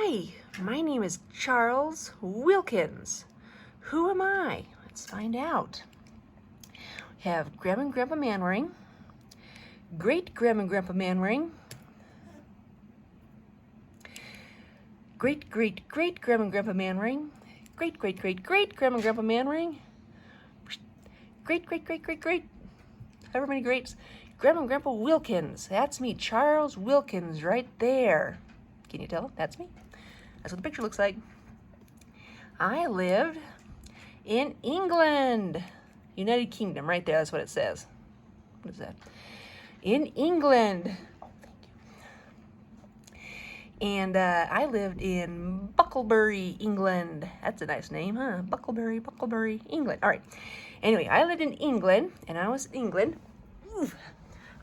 Hi, my name is Charles Wilkins. Who am I? Let's find out. We have Grandma and Grandpa Manwaring, Great Grandma and Grandpa Manwaring, Great Great Great Grandma and Grandpa Manwaring, Great Great Great Great Grandma and Grandpa Manwaring, Great Great Great Great Great, however many greats, Grandma and Grandpa Wilkins. That's me, Charles Wilkins, right there. Can you tell? That's me. That's what the picture looks like. I lived in England. United Kingdom, right there, that's what it says. What is that? In England. Oh, thank you. And I lived in Bucklebury, England. That's a nice name, huh? Bucklebury, England. All right. Anyway, I lived in England, and I was in England.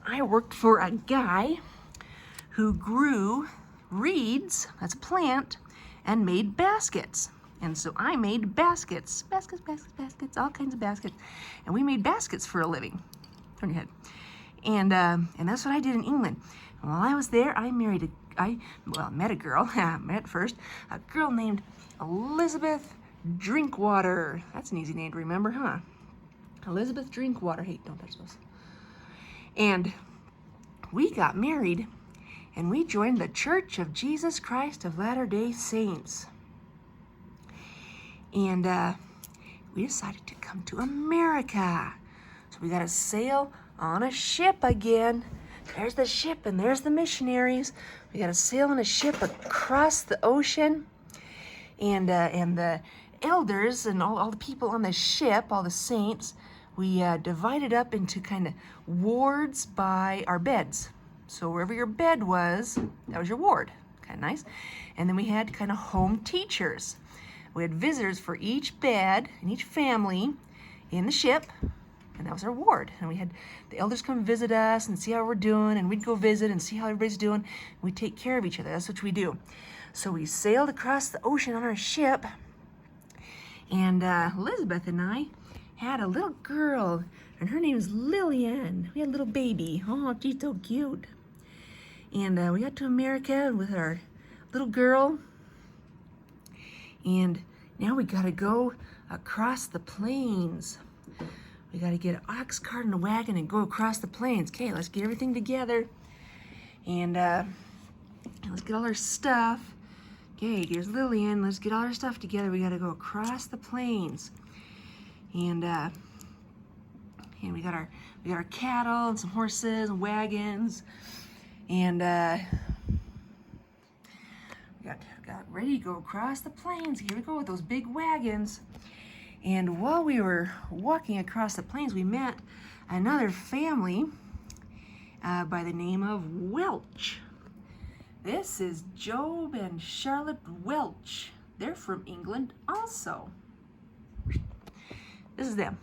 I worked for a guy who grew reeds, that's a plant, and made baskets. And so I made baskets, all kinds of baskets. And we made baskets for a living. Turn your head. And that's what I did in England. And while I was there, I met a girl, met first, a girl named Elizabeth Drinkwater. That's an easy name to remember, huh? Elizabeth Drinkwater. Hey, don't touch those. And we got married, and we joined the Church of Jesus Christ of Latter-day Saints. And we decided to come to America. So we got to sail on a ship again. There's the ship and there's the missionaries. We got to sail on a ship across the ocean. And the elders and all the people on the ship, all the saints, we divided up into kind of wards by our beds. So wherever your bed was, that was your ward. Kind of nice. And then we had kind of home teachers. We had visitors for each bed and each family in the ship, and that was our ward. And we had the elders come visit us and see how we're doing, and we'd go visit and see how everybody's doing. We'd take care of each other. That's what we do. So we sailed across the ocean on our ship, and Elizabeth and I had a little girl, and her name is Lillian. We had a little baby. Oh, she's so cute. And we got to America with our little girl. And now we gotta go across the plains. We gotta get an ox cart and a wagon and go across the plains. Okay, let's get everything together. And let's get all our stuff. Okay, here's Lillian. Let's get all our stuff together. We gotta go across the plains. And we got our cattle and some horses and wagons. And got ready to go across the plains. Here we go with those big wagons. And while we were walking across the plains, we met another family by the name of Welch. This is Job and Charlotte Welch. They're from England also. This is them.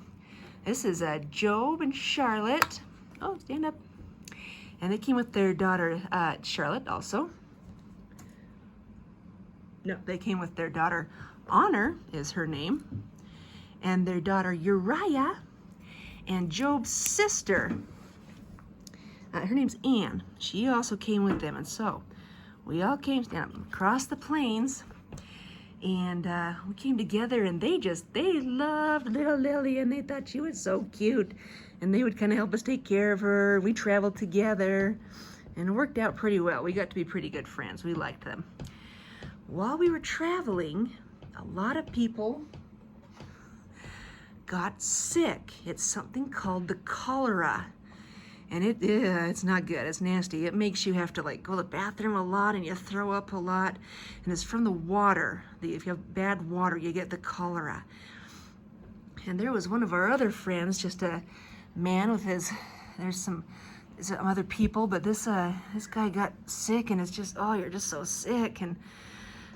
This is Job and Charlotte. Oh, stand up. And they came with their daughter, Charlotte, also. No, they came with their daughter, Honor is her name, and their daughter, Uriah, and Job's sister, her name's Anne. She also came with them, and so we all came down across the plains, and we came together, and they loved little Lily, and they thought she was so cute, and they would kind of help us take care of her. We traveled together, and it worked out pretty well. We got to be pretty good friends. We liked them. While we were traveling, a lot of people got sick. It's something called the cholera. And it's not good, it's nasty. It makes you have to like go to the bathroom a lot and you throw up a lot. And it's from the water. If you have bad water, you get the cholera. And there was one of our other friends, just a man with there's some other people, but this guy got sick, and it's just, oh, you're just so sick.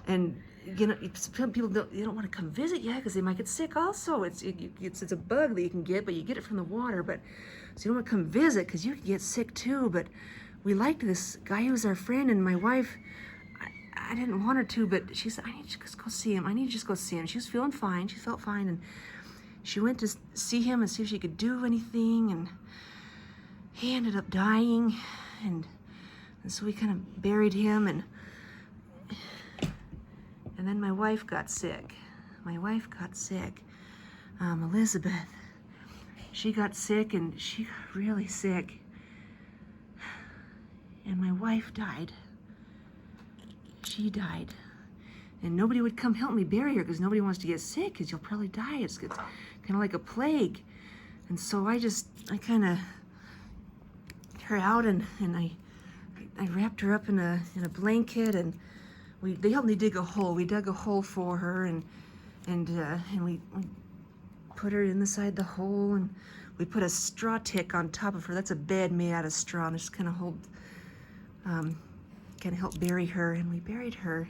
And you know, some people don't want to come visit you because they might get sick also. It's a bug that you can get, but you get it from the water. But so you don't want to come visit because you can get sick too. But we liked this guy who was our friend, and my wife, I didn't want her to, but she said, I need to just go see him. I need to just go see him. She was feeling fine. She felt fine, and she went to see him and see if she could do anything, and he ended up dying, and so we kind of buried him, and And then my wife got sick. Elizabeth. She got sick, and she got really sick. And my wife died. She died. And nobody would come help me bury her because nobody wants to get sick because you'll probably die. It's kind of like a plague. And so I kind of her out, and I wrapped her up in a blanket, and they helped me dig a hole. We dug a hole for her, and we put her inside the hole, and we put a straw tick on top of her. That's a bed made out of straw, and just kind of help bury her. And we buried her.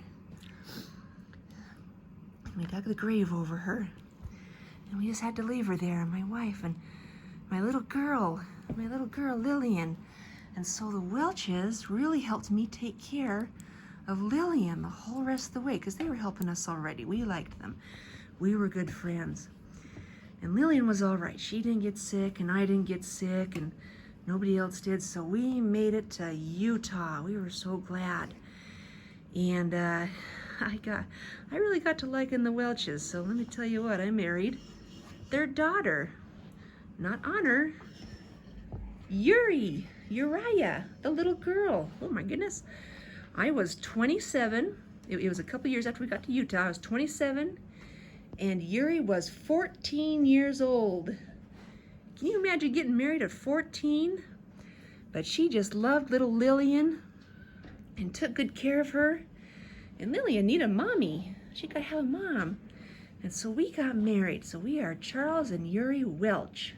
And we dug the grave over her, and we just had to leave her there, my wife and my little girl Lillian. And so the Welches really helped me take care of Lillian the whole rest of the way, because they were helping us already. We liked them. We were good friends. And Lillian was all right. She didn't get sick, and I didn't get sick, and nobody else did. So we made it to Utah. We were so glad. And I really got to liking the Welches. So let me tell you what, I married their daughter. Not Honor. Uriah, the little girl. Oh my goodness. I was 27. It was a couple years after we got to Utah. I was 27, and Yuri was 14 years old. Can you imagine getting married at 14? But she just loved little Lillian and took good care of her. And Lillian needed a mommy. She got to have a mom. And so we got married. So we are Charles and Yuri Welch.